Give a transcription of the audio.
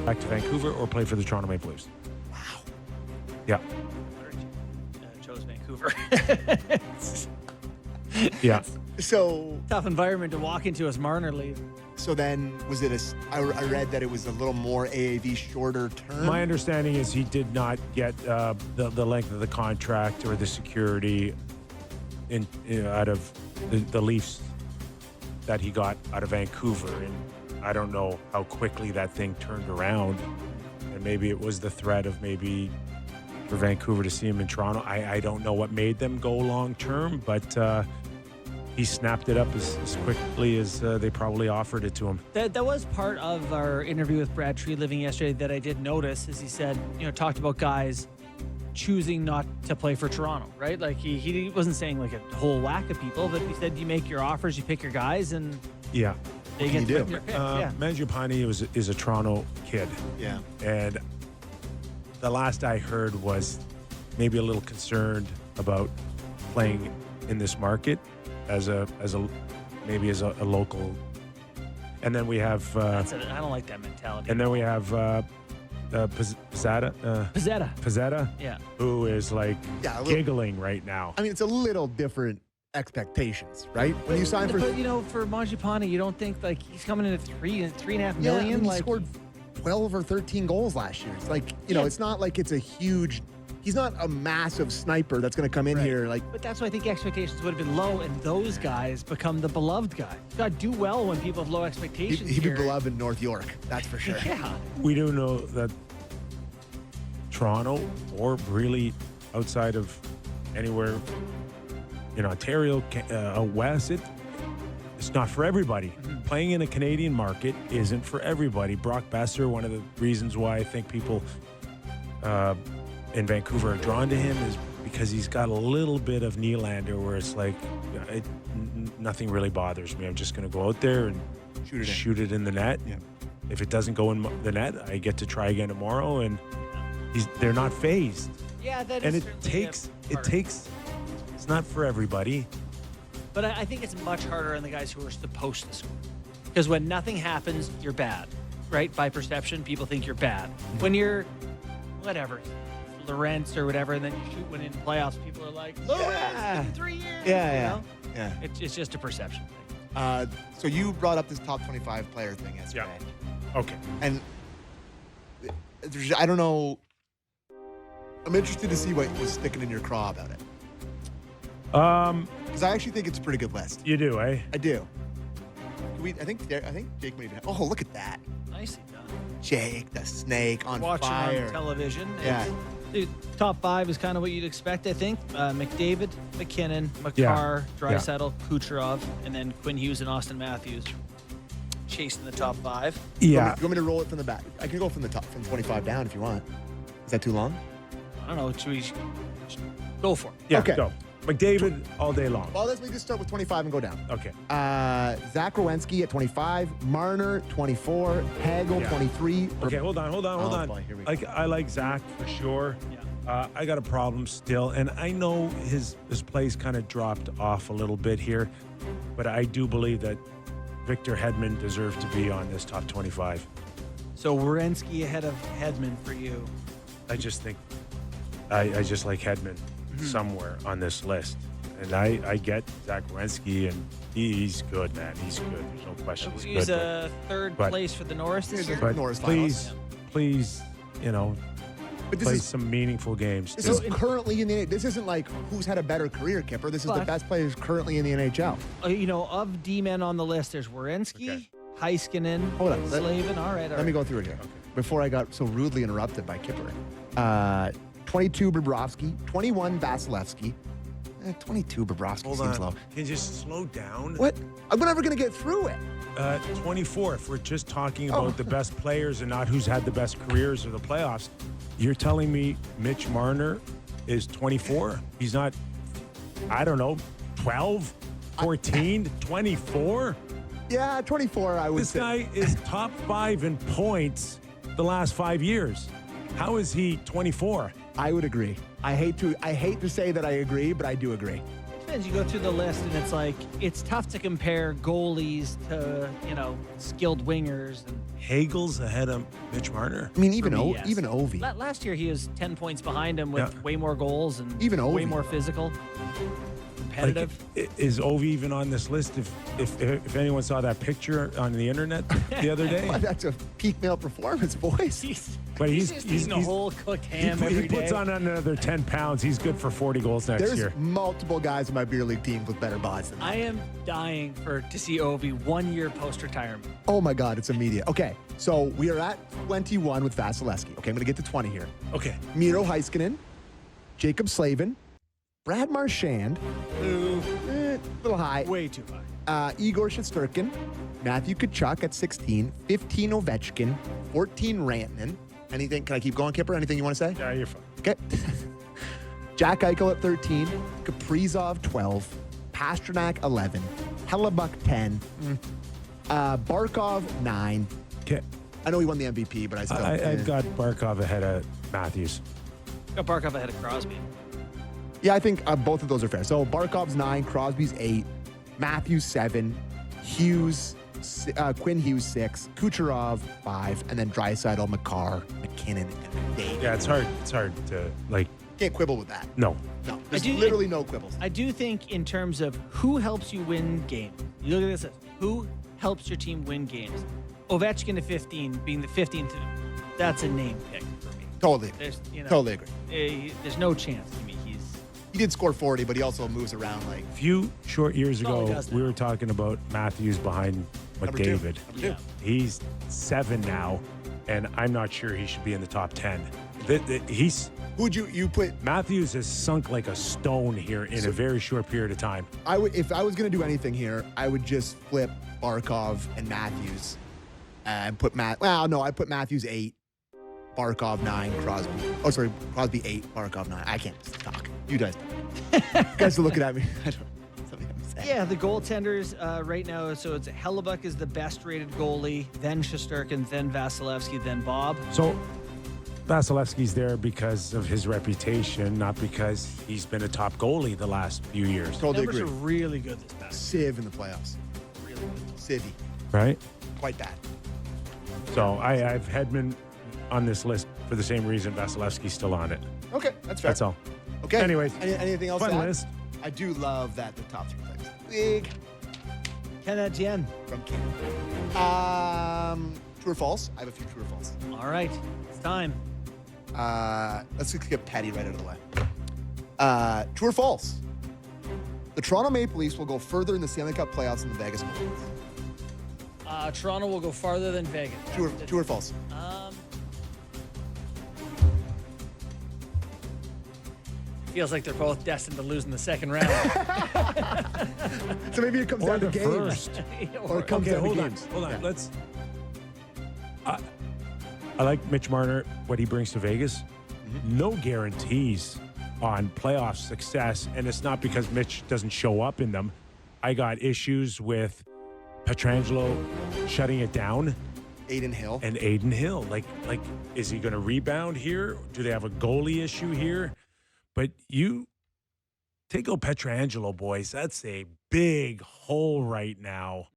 back to Vancouver or play for the Toronto Maple Leafs. Wow. Yeah. Chose Vancouver. Yeah. So Tough environment to walk into as Marner leaves. So then, was it I read that it was a little more AAV shorter term? My understanding is he did not get the length of the contract or the security out of the Leafs that he got out of Vancouver. And I don't know how quickly that thing turned around. And maybe it was the threat of maybe for Vancouver to see him in Toronto. I don't know what made them go long term, but he snapped it up as quickly as they probably offered it to him. That was part of our interview with Brad Tree Living yesterday that I did notice, as he said, talked about guys choosing not to play for Toronto, right? Like he wasn't saying like a whole whack of people, but he said you make your offers, you pick your guys, and Yeah. they get you to do? pick their picks. Mangiapane is a Toronto kid. Yeah. And the last I heard was maybe a little concerned about playing in this market as a local. And then we have I don't like that mentality. and then we have Pizzetta, Pizzetta. Yeah. who is like Yeah, a little- giggling right now. I mean, it's a little different expectations, right? When you sign for But for Mangiapane, you don't think like he's coming in at $3.5 Yeah, I million? mean, he Like scored 12 or 13 goals last year. It's like, it's not like it's a huge. He's not a massive sniper that's going to come in here like. But that's why I think expectations would have been low, and those guys become the beloved guy. You got to do well when people have low expectations. He'd be here. beloved in North York, that's for sure. Yeah. We do know that Toronto, or really outside of anywhere in Ontario, out west, it's not for everybody. Playing in a Canadian market isn't for everybody. Brock Besser, one of the reasons why I think people in Vancouver are drawn to him is because he's got a little bit of Nylander where it's like, nothing really bothers me. I'm just going to go out there and shoot it in the net. Yeah. If it doesn't go in the net, I get to try again tomorrow. And they're not phased. Yeah, that And is it certainly takes, it's not for everybody. But I think it's much harder on the guys who are supposed to score. Because when nothing happens, you're bad, right? By perception, people think you're bad. When you're, whatever, Lorentz or whatever, and then you shoot when in playoffs, people are like, Lorentz in 3 years. Yeah. It's just a perception thing. So you brought up this top 25 player thing yesterday. Okay. And I don't know. I'm interested to see what was sticking in your craw about it. Because I actually think it's a pretty good list. You do, eh? I do. I think Jake might even. Oh, look at that. Nicely done. Jake the Snake on Watching fire. on television. Yeah. The top five is kind of what you'd expect, I think. McDavid, McKinnon, Yeah. Makar, Draisaitl, Kucherov, and then Quinn Hughes and Austin Matthews chasing the top five. Yeah. You want me to roll it from the back? I can go from the top, from 25 down if you want. Is that too long? I don't know. Should we go for it? Yeah, Okay. go. McDavid all day long. Well, let's just start with 25 and go down. Okay. Zach Werenski at 25, Marner 24, Hagel Yeah. 23. Okay, hold on. Oh, boy, here we go. I like Zach for sure. Yeah. I got a problem still, and I know his play's kind of dropped off a little bit here, but I do believe that Victor Hedman deserves to be on this top 25. So Werenski ahead of Hedman for you. I just think I just like Hedman somewhere on this list. And I get Zach Werenski, and he's good, man. He's good. There's no question. He's He's good. a third but- place for the Norris this year. But Norris please, But this play is some meaningful games. this too. is currently in the. This isn't like who's had a better career, Kipper. This is the But- best players currently in the NHL. Of D-men on the list, there's Werenski, Okay. Heiskanen, Hold on, Slavin. All right. Let me go through it here before I got so rudely interrupted by Kipper. 22 Bobrovsky, 21 Vasilevsky, 22 Bobrovsky Hold seems on. low. Can you just slow down? What? I'm never gonna get through it. 24. If we're just talking Oh. about the best players and not who's had the best careers or the playoffs, you're telling me Mitch Marner is 24? He's not, I don't know, 12, 14, 24? Yeah, 24. I would This say. guy is top 5 in points the last 5 years. How is he 24? I would agree. I hate to say that I agree, but I do agree. sometimes you go through the list and it's like it's tough to compare goalies to skilled wingers. And Hagel's ahead of Mitch Marner. I mean, even For me, yes. even Ovi. last year he was 10 points behind him with Yeah. way more goals and Even way Ovi. more physical, competitive. Is Ovi even on this list? If anyone saw that picture on the internet the other day, Well, that's a peak male performance, boys. but he's just eating a whole cooked ham he every day. puts on another 10 pounds. He's good for 40 goals next There's year. multiple guys in my beer league team with better bodies than that. I am dying to see Ovi 1 year post retirement. Oh my God, it's immediate. Okay, so we are at 21 with Vasilevsky. Okay, I'm going to get to 20 here. Okay. Miro Heiskanen, Jacob Slavin, Brad Marchand, Ooh, little high, way too high. Igor Shesterkin, Matthew Tkachuk at 16, 15 Ovechkin, 14 Rantanen. Anything? Can I keep going, Kipper? Anything you want to say? Yeah, you're fine. Okay. Jack Eichel at 13, Kaprizov 12, Pasternak 11, Hellebuck 10, Barkov 9. Okay. I know he won the MVP, but I still. I've got Barkov ahead of Matthews. Got Barkov ahead of Crosby. Yeah, I think both of those are fair. So Barkov's 9, Crosby's 8, Matthews 7, Hughes, Quinn Hughes 6, Kucherov 5, and then Draisaitl, McCarr, McKinnon, and Dave. Yeah, it's hard. It's hard to Can't quibble with that. No. No, there's literally no quibbles. I do think in terms of who helps you win games, you look at this, who helps your team win games? Ovechkin at 15, being the 15th, that's a name pick for me. Totally. There's, Totally agree. There's no chance to me. He did score 40, but he also moves around like A few short years That's all he ago, does we now. were talking about Matthews behind Number two. McDavid. Number two. Yeah. He's 7 now, and I'm not sure he should be in the top 10. Who'd you put? Matthews has sunk like a stone here in a very short period of time. I would, if I was going to do anything here, I would just flip Barkov and Matthews and put I'd put Matthews 8, Barkov 9, Crosby. Oh, sorry, Crosby 8, Barkov 9. I can't talk. You guys. You guys are looking at me. I don't know something I'm saying. Yeah, the goaltenders right now, so it's Hellebuck is the best rated goalie, then Shesterkin, then Vasilevsky, then Bob. So Vasilevsky's there because of his reputation, not because he's been a top goalie the last few years, Totally Numbers agree. are really good this past Civ in the playoffs. year. Really good. Civvy. right? Quite bad. So I've Hedman on this list for the same reason Vasilevsky's still on it. Okay, that's fair. That's all. Okay. Anyways, anything else? fun to add? list. I do love that the top 3 players. Big Ken Etienne. from King. True or false? I have a few true or false. All right, it's time. Let's just get petty right out of the way. True or false? The Toronto Maple Leafs will go further in the Stanley Cup playoffs than the Vegas Golden Knights. Toronto will go farther than Vegas. True or false? Feels like they're both destined to lose in the second round. So maybe it comes Or down to the games. first. Or it comes Okay, down to hold on. games. Hold on. Yeah. Let's. I like Mitch Marner, what he brings to Vegas. No guarantees on playoff success, and it's not because Mitch doesn't show up in them. I got issues with Pietrangelo shutting it down Aiden Hill. and Aiden Hill. Like, is he going to rebound here? Do they have a goalie issue here? But you take out Pietrangelo, boys. That's a big hole right now.